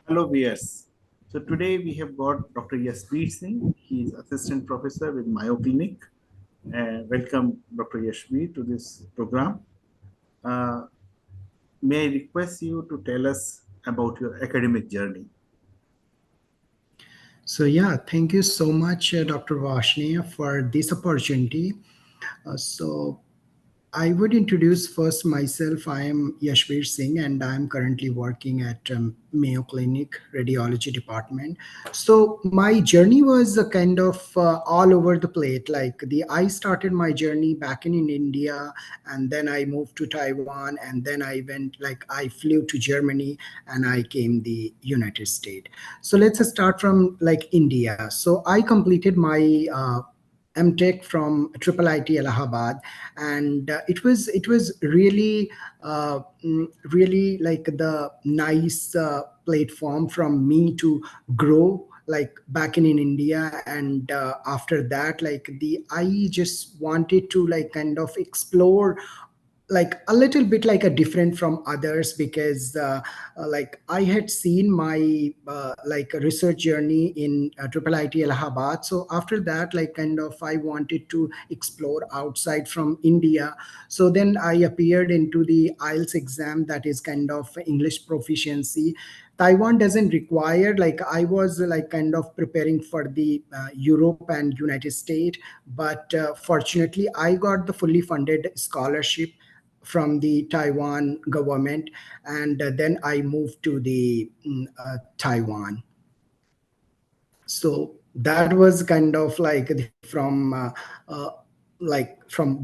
Hello, viewers. So today we have got Dr. Yashbir Singh. He is assistant professor with Mayo Clinic. Welcome, Dr. Yashbir, to this program. Uh, may I request you to tell us about your academic journey? So yeah, thank you so much, Dr. Varshney, for this opportunity. So I would introduce first myself. I am Yashbir Singh, and I am currently working at Mayo Clinic Radiology Department. So my journey was kind of all over the plate. I started my journey back in India, and then I moved to Taiwan, and then I flew to Germany, and I came the United States. So let's start from India. So I completed my MTech from IIIT Allahabad, and it was really like the nice platform from me to grow back in India. And after that, I just wanted to kind of explore a little bit a different from others, because I had seen my research journey in IIIT Allahabad. So after that, kind of I wanted to explore outside from India. So then I appeared into the IELTS exam, that is kind of English proficiency. Taiwan doesn't require, I was kind of preparing for the Europe and United States, but fortunately I got the fully funded scholarship from the Taiwan government, and then I moved to the Taiwan. So that was kind of from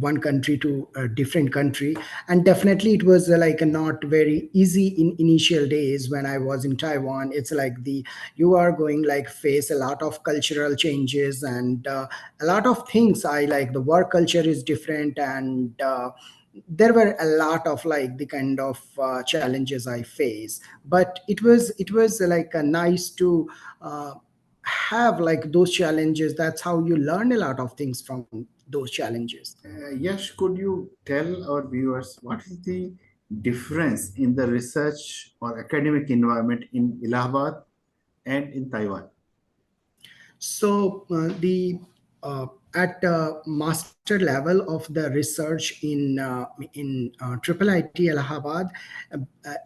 one country to a different country. And definitely it was not very easy in initial days when I was in Taiwan. It's like the you are going face a lot of cultural changes, and a lot of things. I like the work culture is different, and there were a lot of the kind of challenges I face. But it was nice to have those challenges. That's how you learn a lot of things from those challenges. Yash, could you tell our viewers what is the difference in the research or academic environment in Allahabad and in Taiwan? So the at master level of the research in Triple IT Allahabad,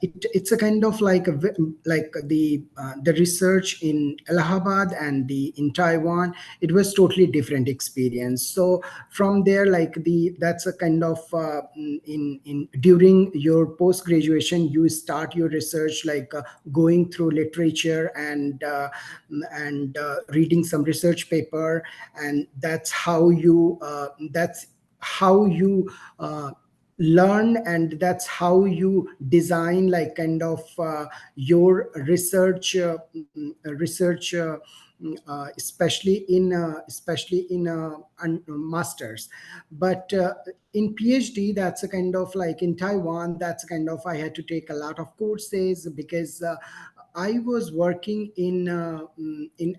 it's a kind of the research in Allahabad and the in Taiwan. It was totally different experience. So from there, that's a kind of in during your post graduation, you start your research going through literature and reading some research paper. And that's how you learn, and that's how you design kind of your research, especially in masters. But in PhD, that's a kind of in Taiwan, that's kind of I had to take a lot of courses, because I was working in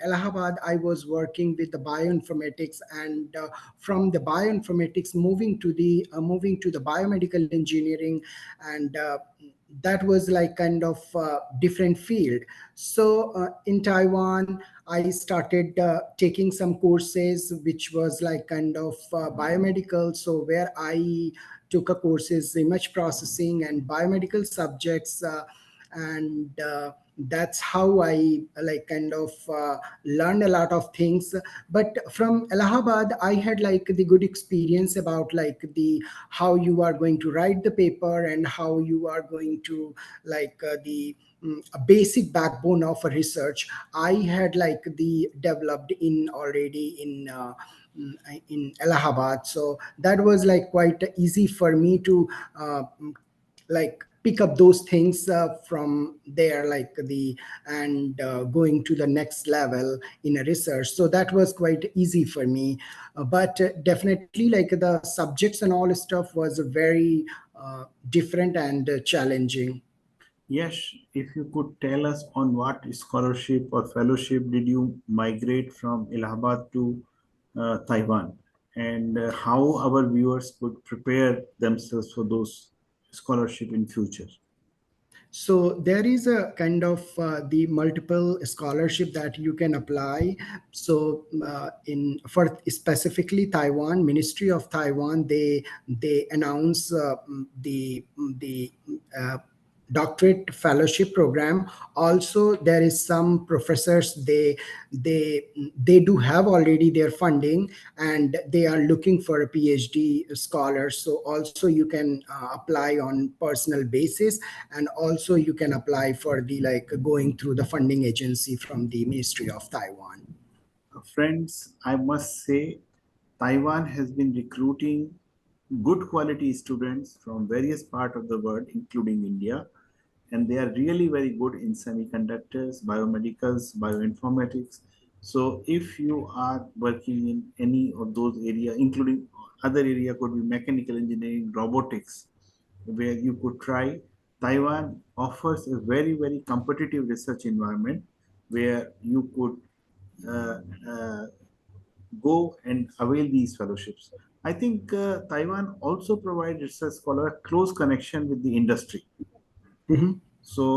Allahabad. I was working with the bioinformatics, and from the bioinformatics moving to the biomedical engineering, and that was kind of different field. So in Taiwan, I started taking some courses which was kind of biomedical. So where I took a courses image processing and biomedical subjects, and that's how I kind of learned a lot of things. But from Allahabad, I had the good experience about the how you are going to write the paper, and how you are going to the a basic backbone of a research. I had the developed in already in Allahabad. So that was quite easy for me to pick up those things from there, and going to the next level in a research. So that was quite easy for me. But definitely the subjects and all stuff was very different and challenging. Yes, if you could tell us on what scholarship or fellowship did you migrate from Allahabad to Taiwan, and how our viewers could prepare themselves for those scholarship in future. So there is a kind of the multiple scholarship that you can apply. So in for specifically Taiwan, Ministry of Taiwan, they announce the uh, doctorate fellowship program. Also there is some professors, they they do have already their funding, and they are looking for a PhD scholar. So also you can apply on personal basis, and also you can apply for the like going through the funding agency from the Ministry of Taiwan. Friends, I must say, Taiwan has been recruiting good quality students from various parts of the world, including India, and they are really very good in semiconductors, biomedicals, bioinformatics. So if you are working in any of those areas, including other area could be mechanical engineering, robotics, where you could try, Taiwan offers a very, very competitive research environment where you could uh, uh, go and avail these fellowships. I think Taiwan also provides research scholar a close connection with the industry. Mhm. So,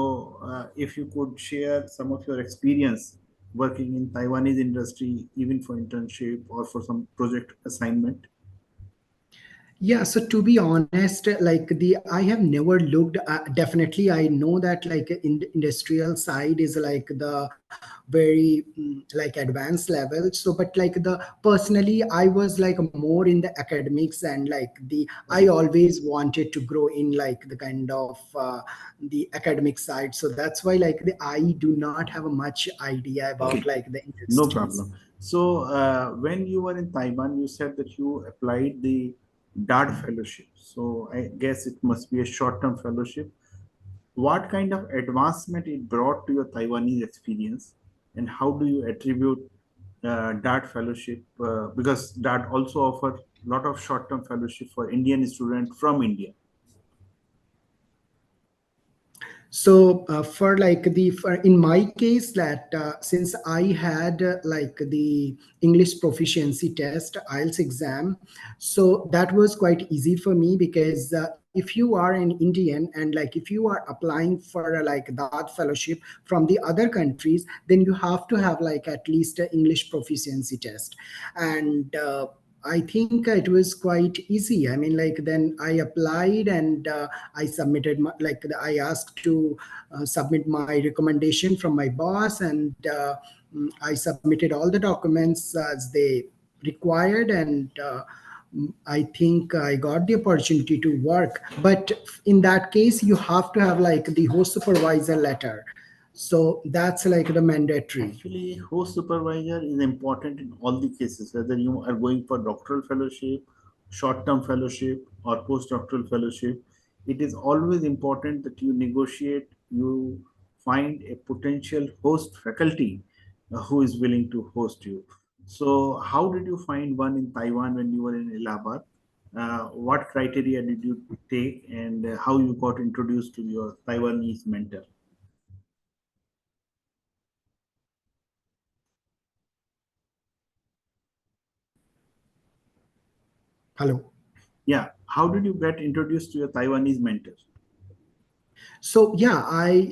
if you could share some of your experience working in Taiwanese industry, even for internship or for some project assignment. Yeah, so to be honest, like the I have never looked. Definitely, I know that like in the industrial side is like the very like advanced level. So, but like the personally, I was like more in the academics, and like the I always wanted to grow in like the kind of the academic side. So that's why like the I do not have a much idea about Okay, like the no industries. problem. So, when you were in Taiwan, you said that you applied the DART fellowship. So, I guess it must be a short-term fellowship. What kind of advancement it brought to your Taiwanese experience, and how do you attribute DART fellowship? Because DART also offer a lot of short-term fellowship for Indian students from India. So for like the for in my case that since I had like the English proficiency test IELTS exam, so that was quite easy for me because if you are an Indian and like if you are applying for like that fellowship from the other countries, then you have to have like at least an English proficiency test. And I think it was quite easy. I mean, like then I applied and I submitted my, like I asked to submit my recommendation from my boss, and I submitted all the documents as they required, and I think I got the opportunity to work. But in that case, you have to have like the host supervisor letter. So that's like the mandatory. Actually, host supervisor is important in all the cases, whether you are going for doctoral fellowship, short-term fellowship, or postdoctoral fellowship. It is always important that you negotiate, you find a potential host faculty who is willing to host you. So, how did you find one in Taiwan when you were in Allahabad? What criteria did you take, and how you got introduced to your Taiwanese mentor? Hello. Yeah, how did you get introduced to your Taiwanese mentor? So yeah, I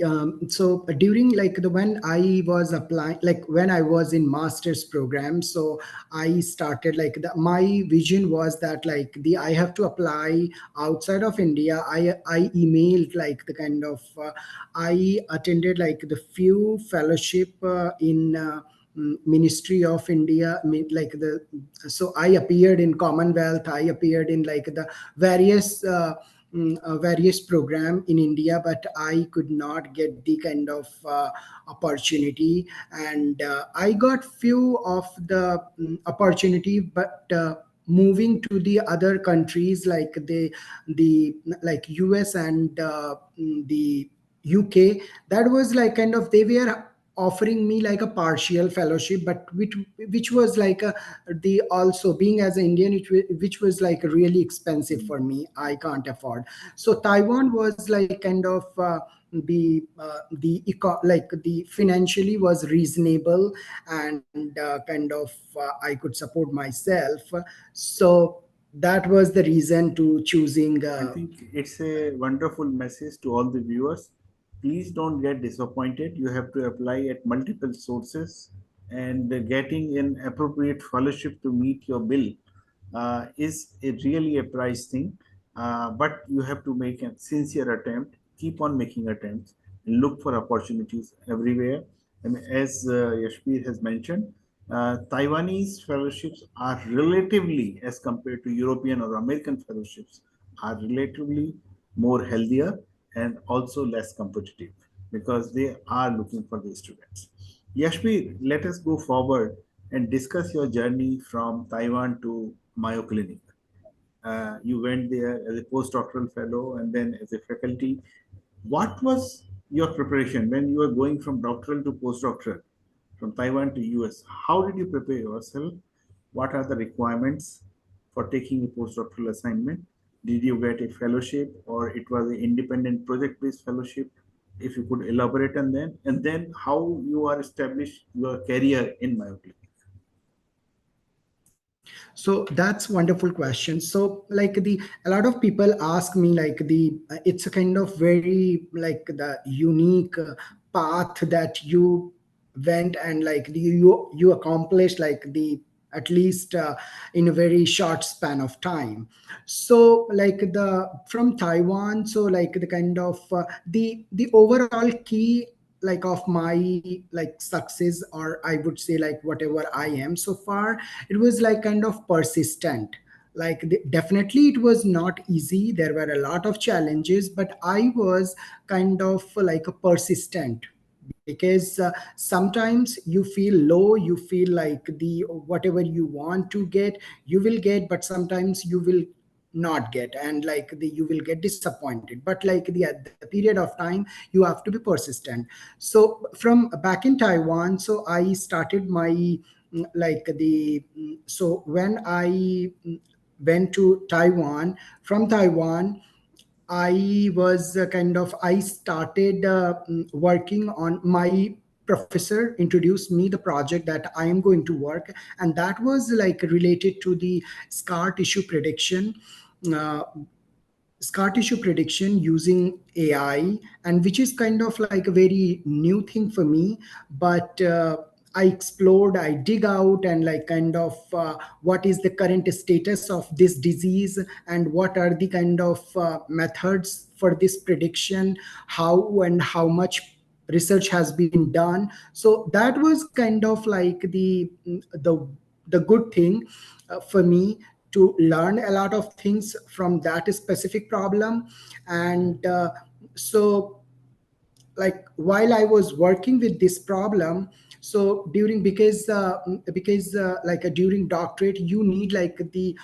so during like the when I was applying, like when I was in master's program, so I started like my vision was that like the I have to apply outside of India. I emailed like the kind of I attended like the few fellowship in Ministry of India, like the so I appeared in Commonwealth, I appeared in like the various various program in India, but I could not get the kind of opportunity, and I got few of the opportunity, but moving to the other countries like the like US and the UK, that was like kind of they were offering me like a partial fellowship, but which was like a the also being as an Indian, which was like really expensive for me. I can't afford. So Taiwan was like kind of like the financially was reasonable, and kind of I could support myself. So that was the reason to choosing. I think it's a wonderful message to all the viewers. please don't get disappointed. You have to apply at multiple sources, and getting an appropriate fellowship to meet your bill is really a price thing. But you have to make a sincere attempt, keep on making attempts, and look for opportunities everywhere. And as Yashbir has mentioned, Taiwanese fellowships are relatively, as compared to European or American fellowships, are relatively more healthier and also less competitive because they are looking for the students. Yashbir, let us go forward and discuss your journey from Taiwan to Mayo Clinic. You went there as a postdoctoral fellow and then as a faculty. What was your preparation when you were going from doctoral to postdoctoral, from Taiwan to US? How did you prepare yourself? What are the requirements for taking a postdoctoral assignment? Did you get a fellowship or it was an independent project-based fellowship? If you could elaborate on that, and then how you are established your career in myoclinic. So that's wonderful question. So like the a lot of people ask me like the it's a kind of very like the unique path that you went, and like you accomplished like the at least in a very short span of time. So like the from Taiwan, so like the kind of the overall key like of my like success, or I would say like whatever I am so far, it was like kind of persistent. Like definitely it was not easy, there were a lot of challenges, but I was kind of like a persistent, because sometimes you feel low, you feel like the whatever you want to get you will get, but sometimes you will not get, and like the you will get disappointed, but like the at the period of time you have to be persistent. So from back in Taiwan, so I started my like the so when I went to Taiwan, from Taiwan I was kind of I started working on my professor introduced me the project that I am going to work, and that was like related to the scar tissue prediction. Uh, Scar tissue prediction using AI, and which is kind of like a very new thing for me. But I explored, I dig out, and like kind of what is the current status of this disease, and what are the kind of methods for this prediction, how and how much research has been done. So that was kind of like the good thing for me, to learn a lot of things from that specific problem. And so like while I was working with this problem, so during because like during doctorate you need like the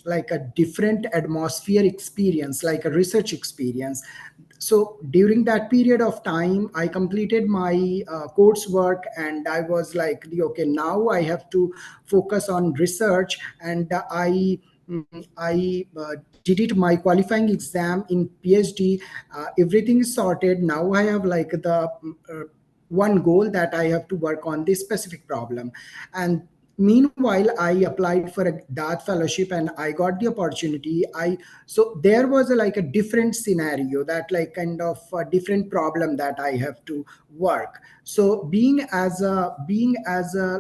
like a different atmosphere experience, like a research experience. So during that period of time I completed my coursework, and I was like the okay, now I have to focus on research. And I did it my qualifying exam in PhD. Everything is sorted. Now I have like the one goal that I have to work on this specific problem. And meanwhile I applied for that fellowship and I got the opportunity. I So there was like a different scenario, that like kind of a different problem that I have to work. So being as a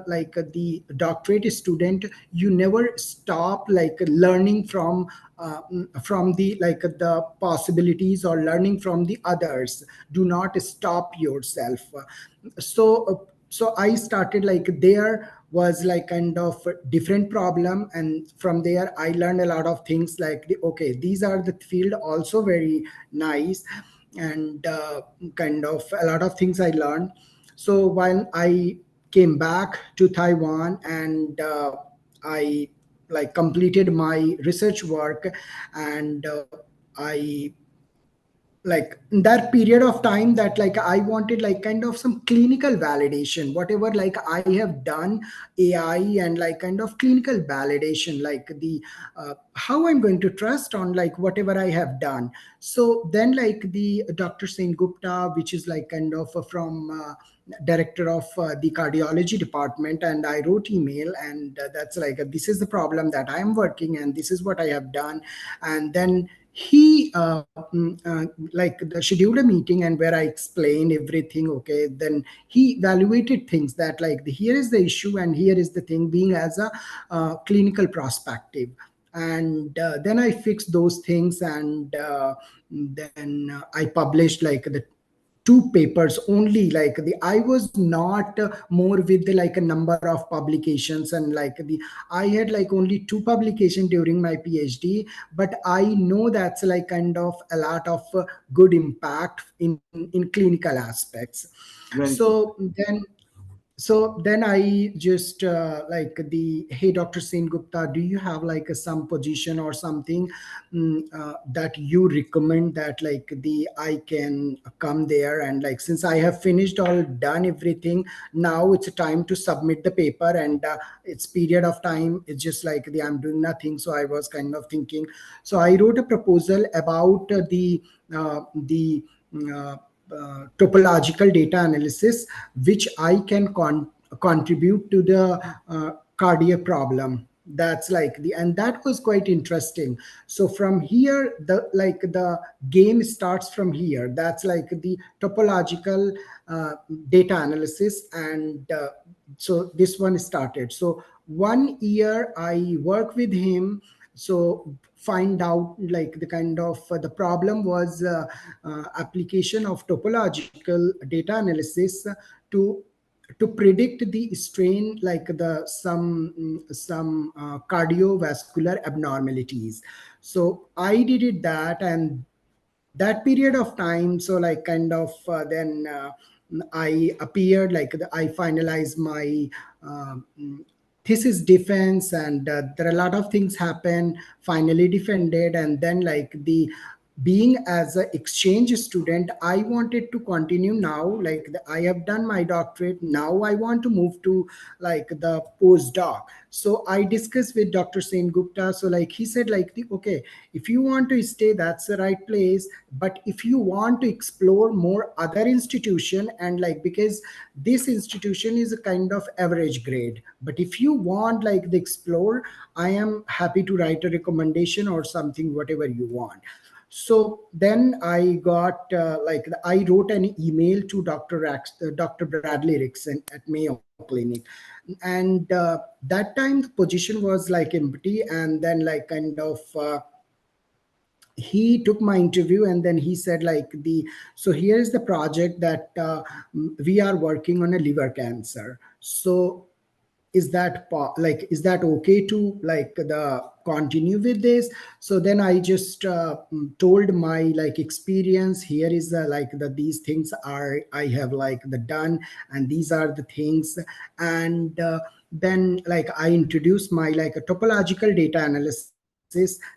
like the doctorate student, you never stop like learning from the like the possibilities, or learning from the others. Do not stop yourself. So I started like there was like kind of a different problem, and from there I learned a lot of things, like okay, these are the field also very nice. And kind of a lot of things I learned. So when I came back to Taiwan, and I like completed my research work. And I like in that period of time, that like I wanted like kind of some clinical validation, whatever like I have done, AI, and like kind of clinical validation, like the how I'm going to trust on like whatever I have done. So then like the Dr Sain Gupta, which is like kind of from director of the cardiology department, and I wrote email, and that's like this is the problem that I am working, and this is what I have done. And then he like the scheduled a meeting and where I explained everything. Okay, then he evaluated things that like here is the issue and here is the thing, being as a clinical perspective. And then I fixed those things, and then I published like the two papers only. Like the I was not more with the like a number of publications, and like the I had like only two publication during my PhD, but I know that's like kind of a lot of good impact in clinical aspects. Very good. So then I just like the hey Dr. Sen Gupta, do you have like some position or something that you recommend that like the I can come there, and like since I have finished all done everything, now it's time to submit the paper, and it's period of time, it's just like the I'm doing nothing. So I was kind of thinking, so I wrote a proposal about the uh, topological data analysis, which I can contribute to the cardiac problem. That's like the and that was quite interesting. So from here, the like the game starts from here. That's like the topological uh, data analysis, and so this one started. So 1 year I work with him. So find out like the kind of the problem was application of topological data analysis to to predict the strain, like the some cardiovascular abnormalities. So I did it that, and that period of time, so like kind of then I appeared like I finalized my thesis defense, and there are a lot of things happen, finally defended. And then like the being as an exchange student, I wanted to continue now, like I have done my doctorate, now I want to move to like the postdoc. So I discussed with Dr. Sen Gupta. So like he said like the okay, if you want to stay, that's the right place. But if you want to explore more other institution, and like because this institution is a kind of average grade, but if you want like the explore, I am happy to write a recommendation or something, whatever you want. So then I got like I wrote an email to Dr. Bradley Rickson at Mayo Clinic, and that time the position was like empty. And then like kind of he took my interview, and then he said like the so here's the project that we are working on a liver cancer. So is that like is that okay to like the continue with this? So then I just told my like experience, here is the like the these things are I have like the done, and these are the things. And then like I introduced my like a topological data analysis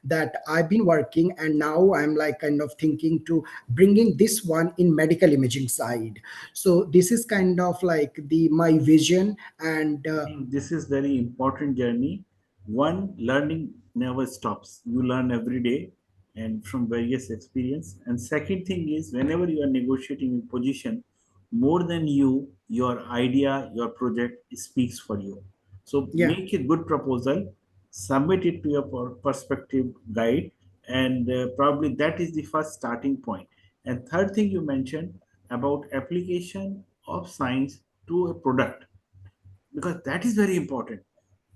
that I've been working, and now I'm like kind of thinking to bringing this one in medical imaging side. So this is kind of like the my vision. And I think this is very important journey. One, learning never stops. You learn every day and from various experience. And second thing is whenever you are negotiating a position, more than you, your idea, your project speaks for you. So yeah. make a good proposal, submit it to your perspective guide, and probably that is the first starting point. And third thing you mentioned about application of science to a product, because that is very important.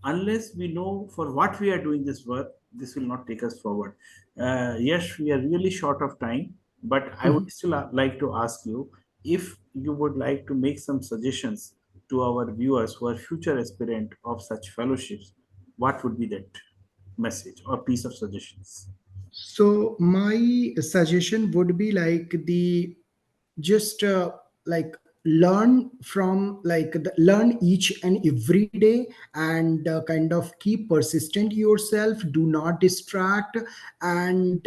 Unless we know for what we are doing this work, this will not take us forward. Yes, we are really short of time, but I would still like to ask you if you would like to make some suggestions to our viewers who are future aspirant of such fellowships. What would be that message or piece of suggestions? So my suggestion would be like the just like learn from like learn each and every day, and kind of keep persistent yourself, do not distract. And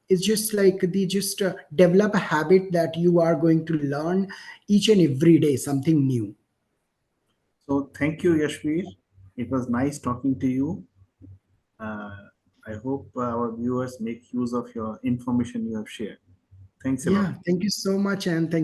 it's just like the just develop a habit that you are going to learn each and every day something new. So thank you, Yashvir. It was nice talking to you. Uh, I hope our viewers make use of your information you have shared. Thanks a lot. Yeah, thank you so much, and thank